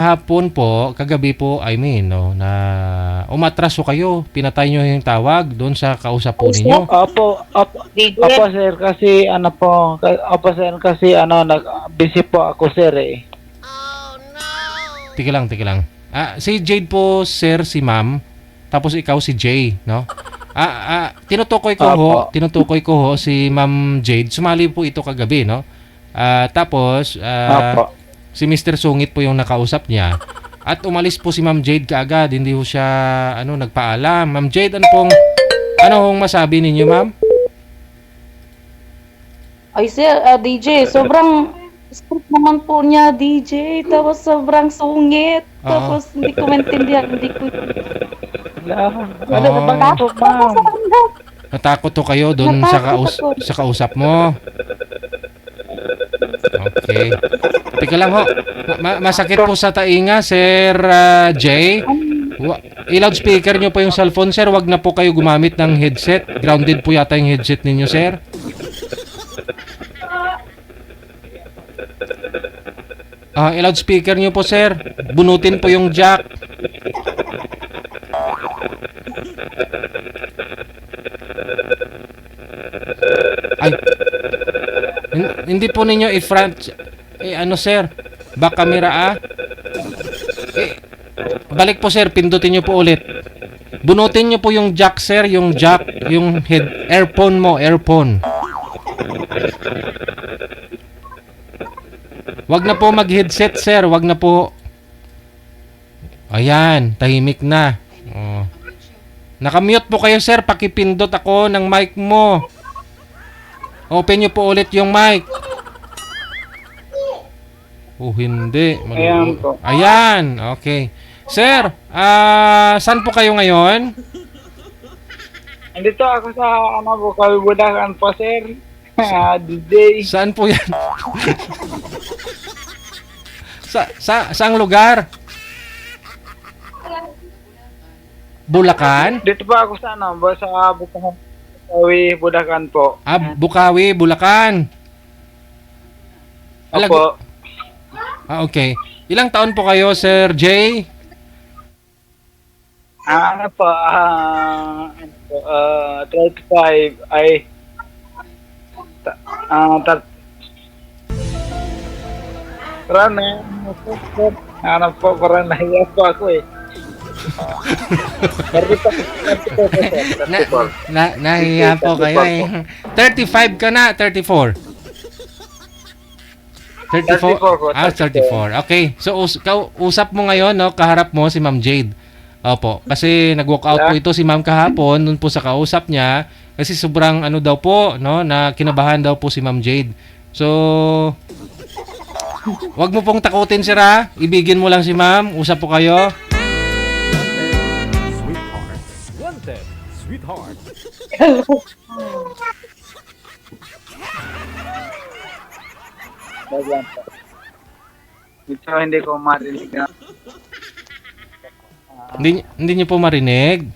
Hapon po, kagabi po, I mean, no, na umatraso kayo. Pinatay nyo yung tawag doon sa kausap po ninyo. Opo sir, kasi sir, kasi busy po ako sir eh. Tika lang. Si Jade po, sir, si ma'am. Tapos ikaw si Jay, no? Tinutukoy ko ho si Ma'am Jade. Sumali po ito kagabi, no? Tapos, Opo. si Mr. Sungit po yung nakausap niya. At umalis po si Ma'am Jade kaagad. Hindi ho siya, nagpaalam. Ma'am Jade, ano hong masabi ninyo, ma'am? Ay sir, DJ, sobrang strict naman po niya, DJ. Tapos sobrang sungit. Oo. Tapos hindi ko maintindihan, hindi ko... Wala na bang ako, ma'am? Natakot to kayo doon sa, Natakot ako. sa kausap mo. Okay. Teka lang ho. Masakit po sa tainga, Sir Jay. I-loudspeaker nyo po yung cellphone, sir. Wag na po kayo gumamit ng headset. Grounded po yata yung headset ninyo, sir. I-loudspeaker nyo po, sir. Bunutin po yung jack. Ay. Hindi po ninyo i-front sir, back camera balik po sir, pindutin nyo po ulit. Bunutin nyo po yung jack sir, yung jack, yung earphone mo, earphone. Wag na po mag-headset sir, wag na po. Ayan, tahimik na. Oh. Nakamute po kayo sir, pakipindot ako ng mic mo. Open nyo po ulit yung mic. Oh, hindi. Ayan po. Ayan, okay. Sir, saan po kayo ngayon? Andito ako sa Bukal Budakan po sir. DJ. Saan po yan? Saang lugar? Bulacan? Dito po ako sa sa Bukawi Budakan po. Bukawi, Bulacan. Opo. Okay. Ilang taon po kayo, Sir Jay? 35 ay Karana hiya po ako eh. 34. Nahiya po kayo eh. 35 ka na, 34. 34? 34. Okay. So, usap mo ngayon, no? Kaharap mo si Ma'am Jade. Opo. Kasi nag-walk out po ito si Ma'am kahapon, nun po sa kausap niya. Kasi sobrang daw po, no? Na kinabahan daw po si Ma'am Jade. So, wag mo pong takutin, sir, ha? Ibigin mo lang si Ma'am. Usap po kayo. Sweetheart. Ito hindi ko marinig na. Hindi niyo po marinig.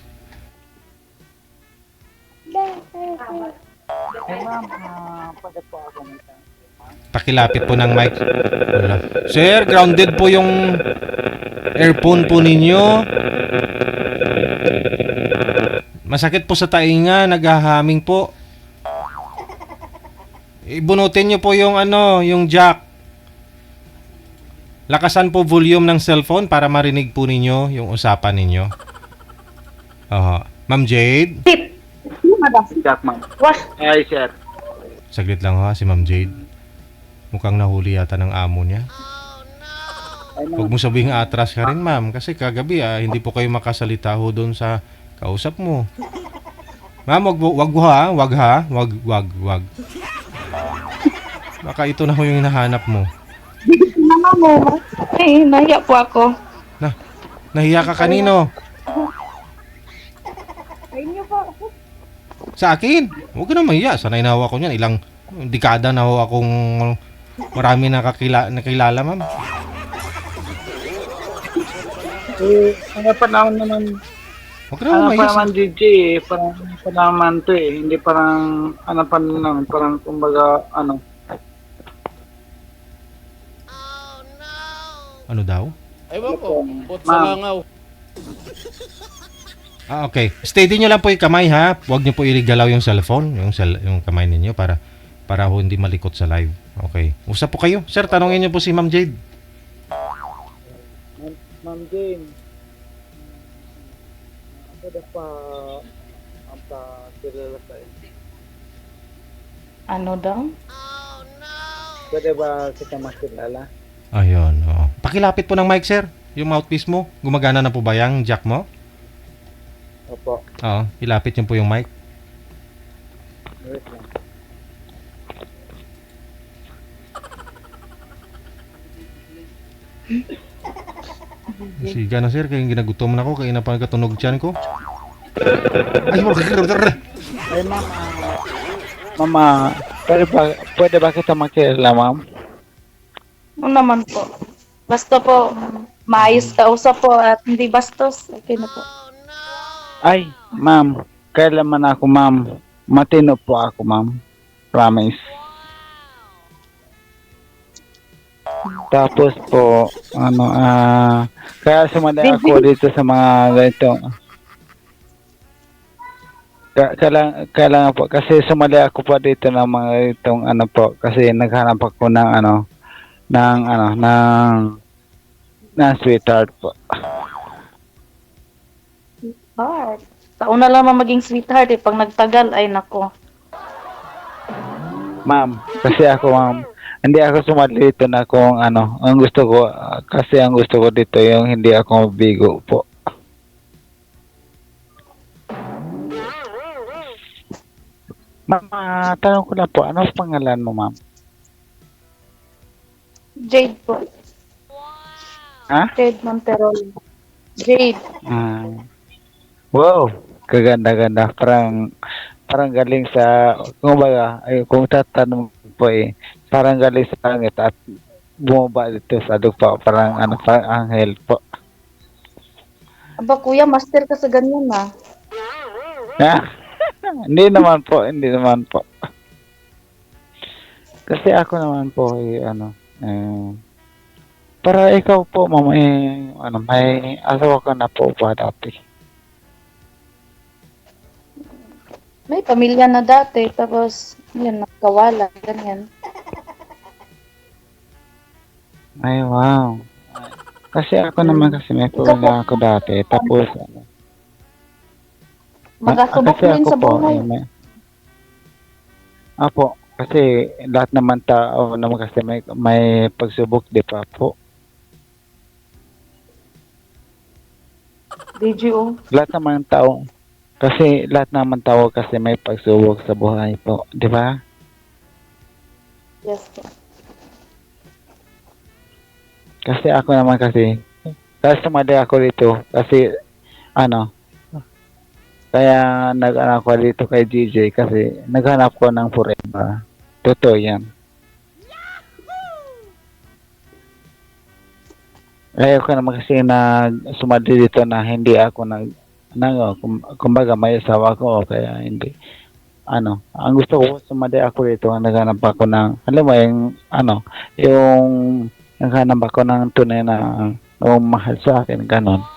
Pwede po ako Pakilapit po ng mic. Wala. Sir, grounded po yung earphone po ninyo. Masakit po sa tainga, naghahaming po. Ibunutin nyo po yung yung jack. Lakasan po volume ng cellphone para marinig po ninyo yung usapan ninyo. Ma'am Jade? Ay, sir. Saglit lang ha, si Ma'am Jade. Mukhang nahuli yata ng amo niya. Huwag mo sabihin atras ka rin, ma'am. Kasi kagabi hindi po kayo makasalita ho doon sa kausap mo. Ma'am, wag. Baka ito na ho yung hinahanap mo. Mama mo, ay, nahiya po ako. Nahiya ka kanino? Ay, niyo po. Sa akin? Huwag ka na mahiya. Sanay na ho ako niyan. Ilang dekada na ho akong marami nakilala, ma'am. Ano pa naman Huwag ka na mahiya. naman DJ eh, parang pa naman to eh, hindi parang parang kumbaga Ano daw? Ewan ko, bot sa Ma'am. langaw. Okay. Steady nyo lang po yung kamay ha. Huwag nyo po irigalaw yung cellphone, yung kamay ninyo para ho hindi malikot sa live. Okay. Usap po kayo. Sir, tanongin nyo po si Ma'am Jade. Ma'am Jane, pwede pa ang pa-kilala tayo. Ano daw? Pwede ba kita makilala? Ayun. Oh. Pakilapit po ng mic, sir. Yung mouthpiece mo. Gumagana na po ba yung jack mo? Opo. Oo. Ilapit nyo po yung mic. Wait lang. Siga na, sir. Kaya ginagutom na ako. Kaya na pa katunog tiyan ko. Ay, Ay, ma'am. Mama, pwede ba kita makilala, ma'am? Ano naman po. Basta po, maayos ka usap po at hindi bastos. Okay na po. Ay, ma'am. Kailan ako, ma'am. Matino po ako, ma'am. Promise. Tapos po, kaya sumali ako dito sa mga ganito. Kailangan po, kasi sumali ako po dito ng mga itong kasi naghanap ako ng sweetheart po. Heart. Taon na lang maging sweetheart eh. Pag nagtagal, ay nako. Ma'am, kasi ako, ma'am, hindi ako sumali dito na kung ang gusto ko, kasi ang gusto ko dito yung hindi ako mabigo po. Ma'am, tanong ko lang po, ano ang pangalan mo, ma'am? Jade po. Ha? Jade Monterol. Jade. Wow, kaganda-ganda. Parang galing sa, kung tatanong po parang galing sa langit at bumaba dito sa lupa. Parang anghel po. Aba kuya, master ka sa ganyan ah. Ha? Hindi naman po. Kasi ako naman po, para ikaw po, ma'am, may asawa ka na po ba dati? May pamilya na dati, tapos, yan, nakawala, ganyan. Ay, wow. Kasi ako naman kasi may pamilya ako dati, tapos, Magkasubok kasi din ako sa po, buhay. kasi lahat naman tao naman kasi may pagsubok, di pa po. DGO. Lahat naman tao kasi may pagsubok sa buhay po, di ba? Yes po. Kasi ako naman kasi sumali ako dito kasi kaya nag-anak ko dito kay DJ kasi naghanap ko ng forever. Totoo yan. Kaya ko naman kasi sumali dito na hindi ako kumbaga may asawa ko kaya hindi. Ang gusto ko sumali ako dito, naghanap ako ng, alam mo yung naghanap ako ng tunay na mahal sa akin, ganon.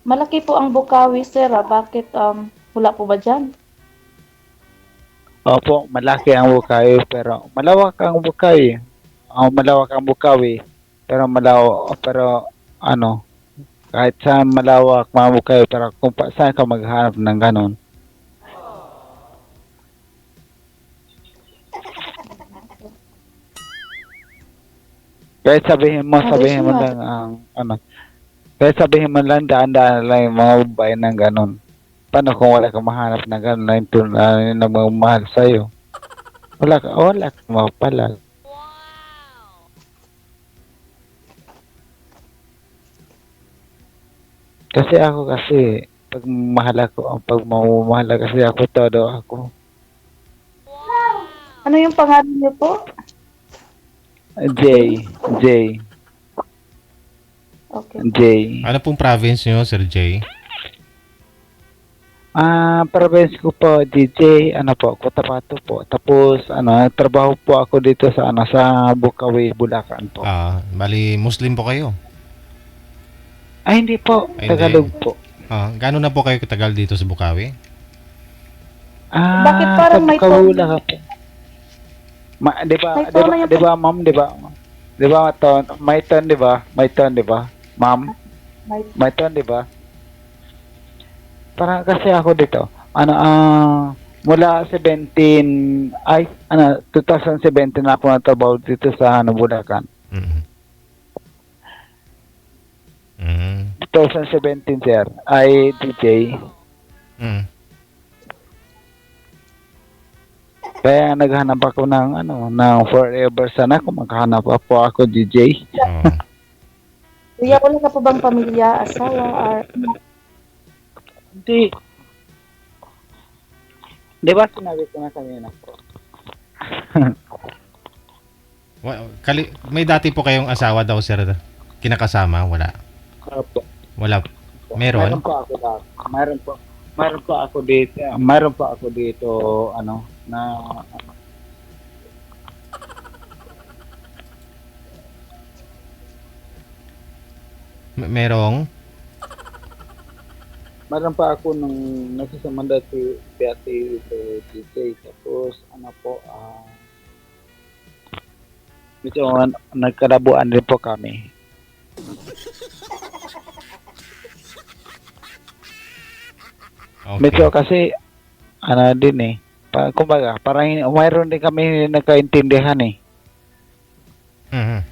Malaki po ang Bukawi, sir. Bakit wala po ba dyan? Opo, malaki ang Bukawi, pero malawak ang Bukawi. Malawak ang Bukawi, pero kahit sa malawak mga Bukawi, pero kung saan ka maghanap ng ganon. Kahit sabihin mo lang kahit sabihin mo lang daan-daan lang yung mga babae ng ganon. Paano kung wala kang mahanap na ganon na magmahal sa'yo? Wala ka mapalag. Kasi pag mamamahal kasi ako, todo ako. Ano yung pangalan niyo po? J. Okay. J. Ano pong province nyo, Sir Jay? Province ko po, DJ, ano po, Cotabato po. Tapos, trabaho po ako dito sa, sa Bukawi, Bulacan po. Bali, Muslim po kayo. Ay, hindi po. Ay, hindi. Tagalog po. Gano'n na po kayo katagal dito sa Bukawi? Bakit parang sa may Bukawi, tono? Bulacan po. Di ba, May tono yung- di ba, ma'am, di ba? Di ba, may ton, di ba? May ton, di ba? Ma'am, may ton, di ba? Parang kasi ako dito, mula 2017 na ako natrabaho dito sa Bulacan. Mm. Mm. 2017, sir, ay DJ. Mm. Kaya naghanap ako ng ng forever, sana kung maghanap po ako DJ. Oo. Kuya, wala ka pa bang pamilya, asawa, or Hindi. Di ba sinabi ko na kanina po? May dati po kayong asawa daw, sir, kinakasama? Wala. Opo. Wala. Meron? Mayroon po ako dito. Mayroon po ako dito, na Merong? mayroon pa ako nung nagsasama dati sa DJ. Tapos, medyo nagkarabuan din po kami. Okay. Medyo kasi, din eh. Kumbaga, parang mayroon din kami nagkaintindihan eh. Mhm.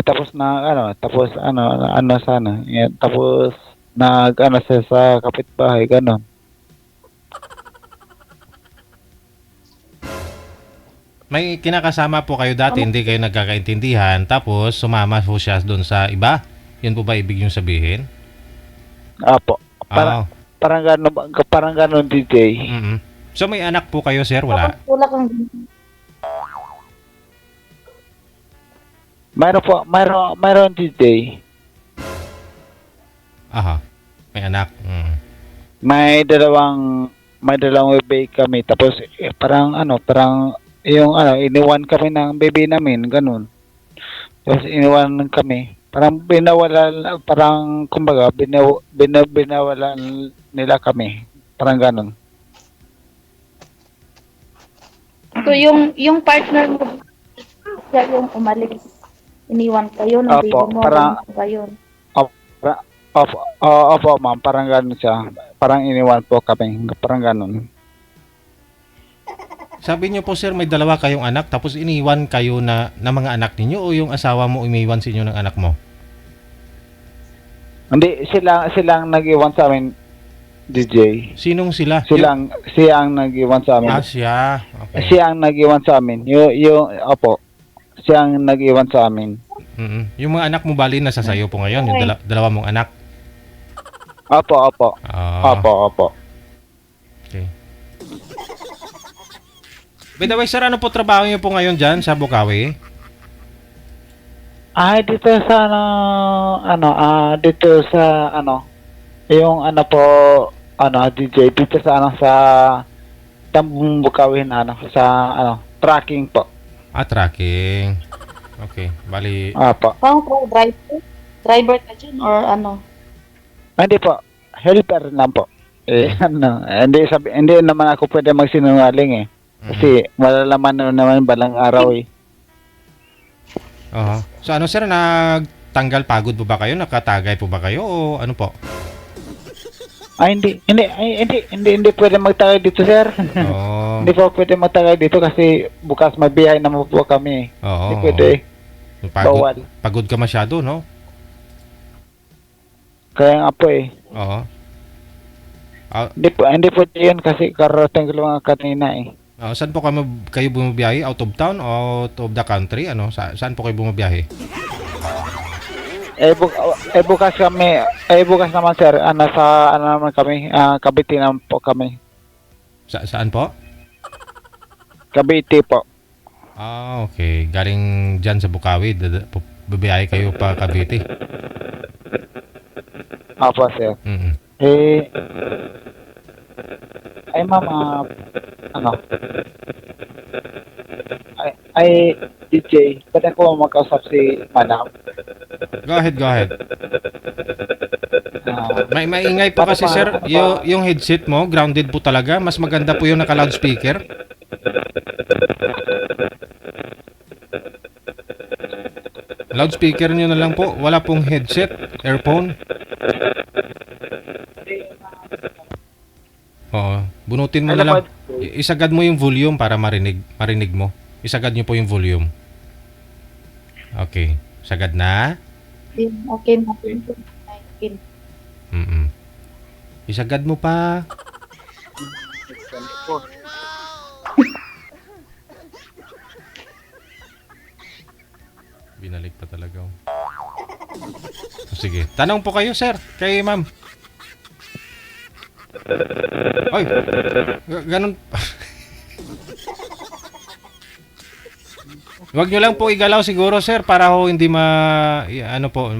Tapos sana. Tapos, siya sa kapitbahay, gano'n. May kinakasama po kayo dati, hindi kayo nagkakaintindihan, tapos sumama po siya doon sa iba? Yun po ba ibig yung sabihin? Apo. Oo. Parang gano'n, DJ. Mhm. So may anak po kayo, sir? Wala? wala kang Mayroon, DJ. Aha. May anak. Mm. May dalawang baby kami. Tapos, parang iniwan kami ng baby namin, ganun. Tapos, iniwan kami. Kumbaga, binawalan nila kami. Parang ganun. So, yung partner mo, siya yung umalis. Iniwan kayo ng baby Opo, mo. parang- ganun ba yun? Opo, ma'am. Parang ganun siya. Parang iniwan po kami. Parang ganun. Sabi niyo po, sir, may dalawa kayong anak, tapos iniwan kayo na mga anak ninyo, o yung asawa mo umiwan sa inyo ng anak mo? Hindi, silang nag-iwan sa amin, DJ. Sinong sila? Siya ang nag-iwan sa amin. Siya. Okay. Siya ang nag-iwan sa amin. Opo. Siya ang nag-iwan sa amin. Mhm. Yung mga anak mo bali nasa sayo po ngayon, yung dalawa mong anak. Opo. Ah, Opo. Okay. By the way, sir, ano po trabaho niyo po ngayon dyan sa Bukawi? Ay, dito sa yung DJ, dito sa sa Tambong Bukawin, tracking po. Tracking. Okay, bali. Opo. Pang driver? Driver ka dyan or ano? Hindi po, helper lang po. Hindi naman ako pwede magsinungaling eh. Kasi malalaman naman balang araw eh. So ano, sir, nagtanggal pagod po ba kayo? Nakatagay po ba kayo o ano po? Hindi pwede magtagay dito, sir. Oo. Hindi po pwede magtagay dito kasi bukas mabiyahe naman po kami. Oo. Hindi pwede. Bawal. Pagod ka masyado, no? Kaya nga po eh. Oo. Hindi po yun kasi karating ko lang kanina eh. Saan po kayo bumabiyahe? Out of town o out of the country? Ano? Saan po kayo bumabiyahe? Bukas naman, sir. Naman kami, Cavite naman po kami. Saan po? Cavite po. Okay. Galing dyan sa Bukawi, babiyahe kayo pa Cavite. Opo, sir. Mm. Eh, ay ma'am, ano, ay, DJ, pwede ko makausap si madam. Go ahead, go ahead. Ah, May maingay po paano kasi pa- sir, paano pa- yung headset mo, grounded po talaga. Mas maganda po yung naka-loudspeaker. Loudspeaker nyo na lang po. Wala pong headset, earphone. Oo. Bunutin mo Ano na lang. pa- Isagad mo yung volume para marinig mo. Isagad nyo po yung volume. Okay. Sagad na. Okay na. Okay. Mm-mm. Isagad mo pa. Binalik pa talaga. Oh. Sige. Tanong po kayo, sir. Kay ma'am. Oy. Ganun. Wag nyo lang po igalaw siguro, sir, para ho hindi ano po,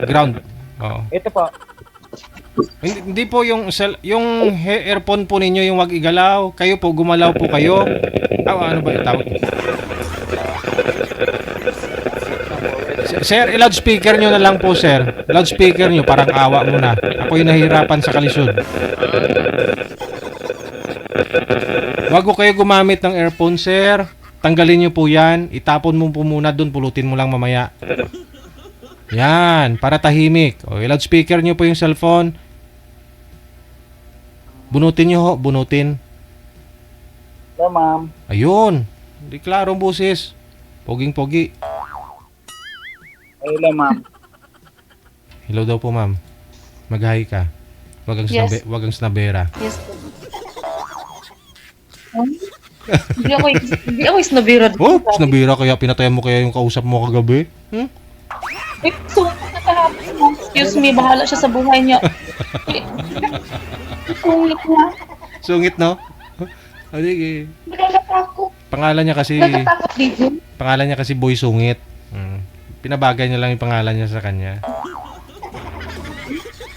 ground. Oo. Ito po. Hindi po yung earphone po ninyo yung wag igalaw. Kayo po gumalaw po kayo. Ano ba yung tawag? Sir, i-loudspeaker nyo na lang po, sir. Loudspeaker nyo, parang awa mo na. Ako yung nahihirapan sa kalisod. Wag ko kayo gumamit ng earphone, sir. Tanggalin nyo po yan. Itapon mo po muna dun. Pulutin mo lang mamaya. Yan, para tahimik. O, i-loudspeaker nyo po yung cellphone. Bunutin nyo ho, bunutin. Hello, ma'am. Ayun. Hindi klaro ang busis. Poging-pogi. Hello, ma'am. Hello daw po, ma'am. Mag-hi ka. Wag ang, Yes. wag ang snabera. Yes po. Hindi ako isnabira. Oh, snabera kaya pinatayan mo kaya yung kausap mo kagabi? Hmm? Eh, so, nakahapon. Excuse me, bahala siya sa buhay niya. Sungit na. Sungit, no? Sige. Nagkakatakot. Pangalan niya kasi Nagkakatakot dito. Boy Sungit. Pinabagay niya lang yung pangalan niya sa kanya.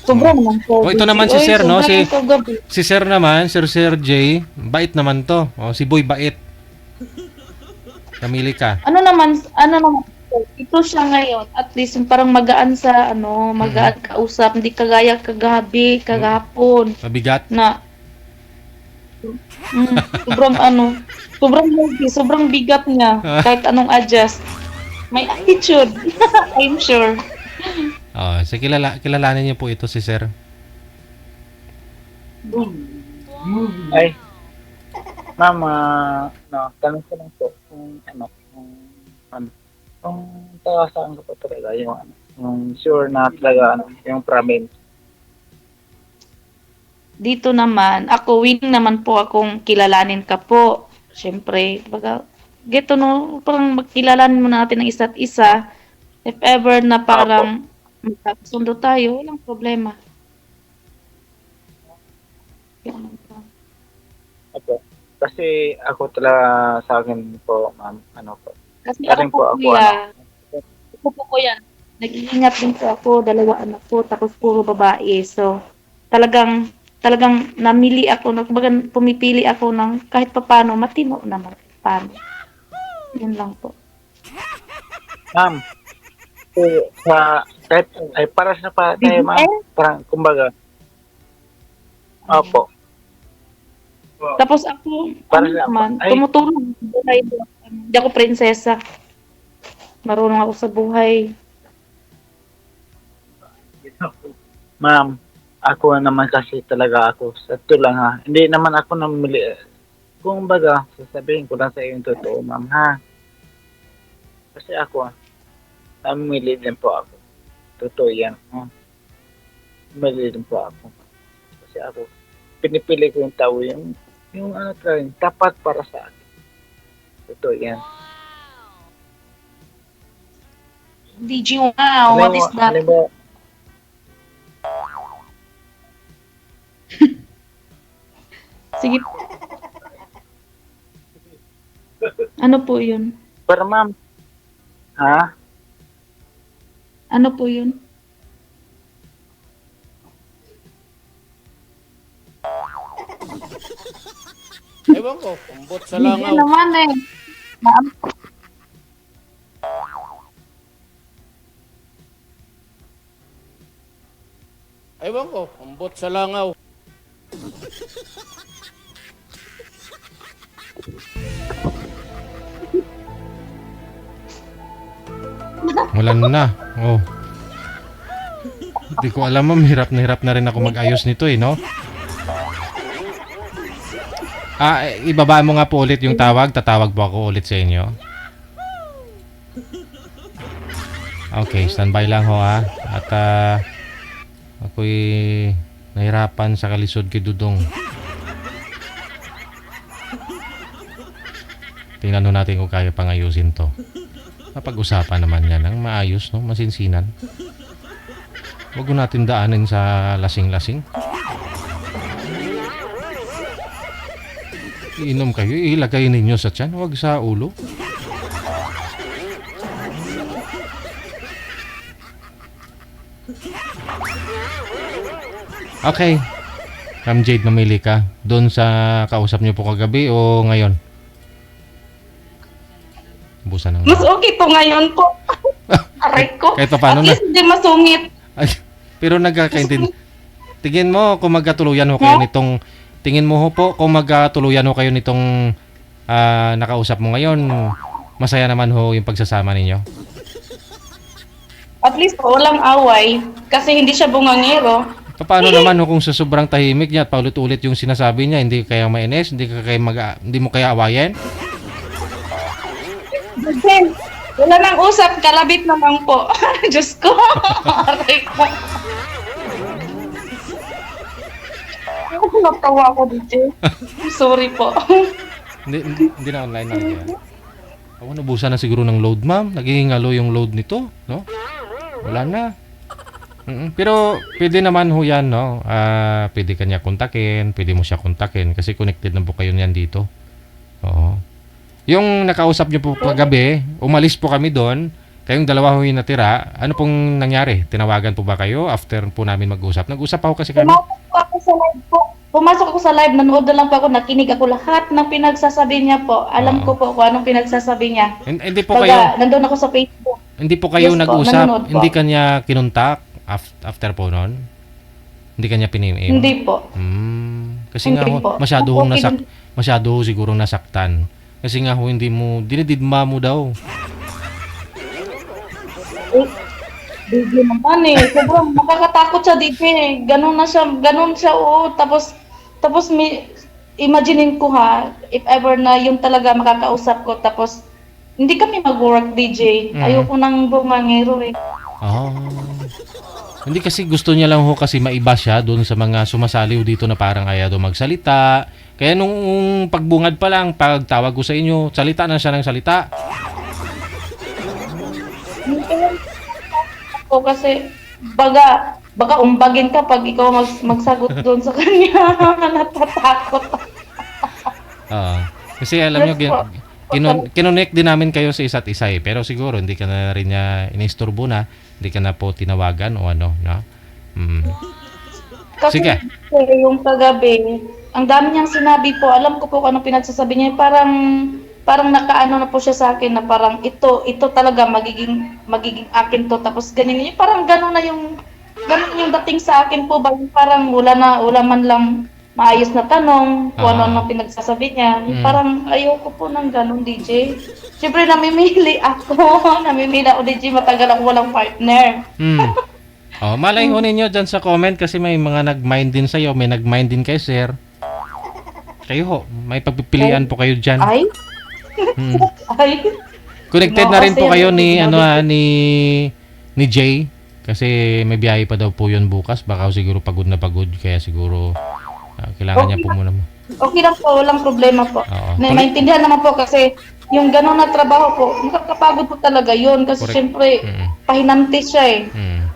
Sobra naman po. Oh, ito naman si Sir, no? Si Gabi. Sir naman, Sir J, bait naman to. Oh, si Boy bait. Namili ka. Ano naman po, ito siya ngayon. At least yung parang magaan sa magaan kausap. Hindi kagaya kagabi, kagahapon. Mabigat. Na sobrang sobrang bigat niya. Kahit anong adjust. May attitude. I'm sure. Oh, so kilalanin niyo po ito si Sir. Ay, ma'am, tanong ko lang po kung taga saan ka po talaga yung sure na talaga, yung promise. Dito naman, ako willing naman po akong kilalanin ka po. Siyempre, baga, geto no, parang magkilalanin mo natin ang isa't isa. If ever na parang magkasundo tayo, walang problema. Opo. Kasi ako talaga sa akin po, ma'am, po. Kasi Galing ako po po, ako, kuya, ako po kuya, nag-iingat din po ako, 2 anak ko, tapos puro babae. So, talagang namili ako, kumbaga pumipili ako ng kahit papano, matino naman. Paano. Yun lang po. Ma'am, kahit ay para sa pa tayo, ma'am, parang kumbaga. Opo. Tapos ako, Para ano sa- naman, ay- tumutulong sa buhay. Hindi ako prinsesa. Marunong ako sa buhay. Ma'am, ako naman kasi talaga ako. Sa ito lang ha. Hindi naman ako namili. Kung baga, sasabihin ko lang sa iyo yung totoo, ma'am ha. Kasi ako, namili din po ako. Totoo yan. Namili din po ako. Kasi ako, pinipili ko yung tao yung talaga, yung tapat para sa akin. Totoo yan. DG, wow, what is that? Halimbawa, Sige. Ano po yun? pero ma'am, ha? Ano po yun? Ewan ko, kumbot sa Hindi langaw. naman eh. Ma'am, Ewan ko, kumbot sa langaw. Wala na. Oh. Hindi ko alam, ma'am. Hirap na rin ako mag-ayos nito eh, no? Ibaba mo nga po ulit yung tawag. Tatawag po ako ulit sa inyo. Okay, standby lang ho ha. At ako'y nahirapan sa kalisod kay Dudong. Tingnan ho natin kung kaya pang ayusin to. Mapag-usapan naman yan ng maayos, no? Masinsinan. Huwag ko natin daanin sa lasing-lasing. Iinom kayo, ilagay ninyo sa tiyan, huwag sa ulo. Okay. Ma'am Jade, mamili ka. Doon sa kausap niyo po kagabi o ngayon? Busan ng... mas okay po ngayon po. Aray ko. Kahit pa paano At least hindi masungit. Ay, pero nagkakaintindi. Tingin mo kung magkatuluyan ho kayo nitong... Tingin mo ho po kung magkatuluyan ho kayo nitong nakausap mo ngayon, masaya naman ho yung pagsasama ninyo? At least po, walang away. Kasi hindi siya bungangero. Paano naman ho kung sa sobrang tahimik niya at paulit-ulit yung sinasabi niya, hindi kaya mainis, hindi mo kaya awayin? Then, wala nang usap, kalabit naman po. Diyos ko. Aray ko. Natawa ako dito. Sorry po. Hindi na online na yan. Ako nabusan na siguro ng load, ma'am. Naghihingalo yung load nito, no? Wala na. Pero pwede naman ho yan, no? Pwede kanya kontakin, pwede mo siya kontakin kasi connected na po kayo niyan dito. Oo. Yung nakausap niyo po kagabi, umalis po kami doon. Kayong dalawa ho yung natira. Ano pong nangyari? Tinawagan po ba kayo after po namin mag-usap? Nag-usap ako kasi kami. Pumasok ako sa live, nanood na lang po ako, nakinig ako lahat ng pinagsasabi niya po. Alam ko po kung anong pinagsasabi niya. Hindi po kayo, nandun ako sa Facebook. hindi po kayo Yes po, nag-usap, nanonood po. hindi kanya kinontak after po noon? Hindi kanya pinim-im? Hindi po. Kasi nga Hindi ho, po. masyado ho siguro nasaktan. Kasi nga ho, hindi mo, dinididma mo daw. DJ naman eh. Sobrang makakatakot siya DJ. Ganun siya oo. Tapos imaginein ko ha, if ever na yung talaga makakausap ko, tapos hindi kami mag-work DJ. Ayoko nang bumangero eh. Hindi kasi gusto niya lang ho kasi maiba siya doon sa mga sumasaliw dito na parang ayaw daw magsalita. Kaya nung pagbungad pa lang, pagtawag ko sa inyo, salita na siya ng salita. O kasi baka umbagin ka pag ikaw magsagot doon sa kanya. Natatakot. Kasi alam nyo, kinonect din namin kayo sa isa't isa eh. Pero siguro hindi ka na rin niya inisturbo na, hindi ka na po tinawagan o ano, no? Kasi Sige. yung kagabi, ang dami niyang sinabi po, alam ko po kung anong pinagsasabi niya, parang nakaano na po siya sa akin na parang ito talaga magiging akin to, tapos ganyan, parang gano'n yung dating sa akin po, parang wala man lang maayos na tanong kung ano pinagsasabi niya. Parang ayoko po ng gano'n, DJ. Siyempre namimili ako DJ, matagal ako walang partner. Malay ho ninyo dyan sa comment kasi may mga nag-mind din sa'yo, may nag-mind din kay sir. Kayo ho, may pagpipilian po kayo dyan. Ay? Connected na rin po kayo ni Jay kasi may biyahe pa daw po yun bukas. Baka siguro pagod na pagod kaya siguro kailangan niya po muna. Okay lang po, walang problema po. Oo. Maintindihan naman po kasi yung gano'n na trabaho po, nakakapagod po talaga yun kasi Correct. syempre pahinanti siya eh.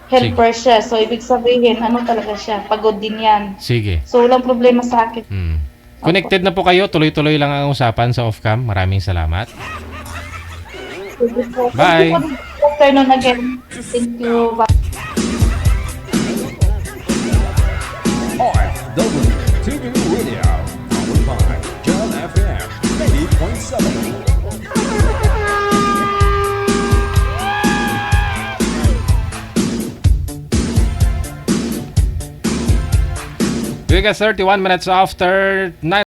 Helper Sige. siya. So ibig sabihin, ano talaga siya, pagod din yan. Sige. So walang problema sa akin. Connected na po kayo. Tuloy-tuloy lang ang usapan sa off-cam. Maraming salamat. Bye. Good afternoon again. Thank you. Bye. OFW TV Radio, powered by John F. We got 31 minutes after 9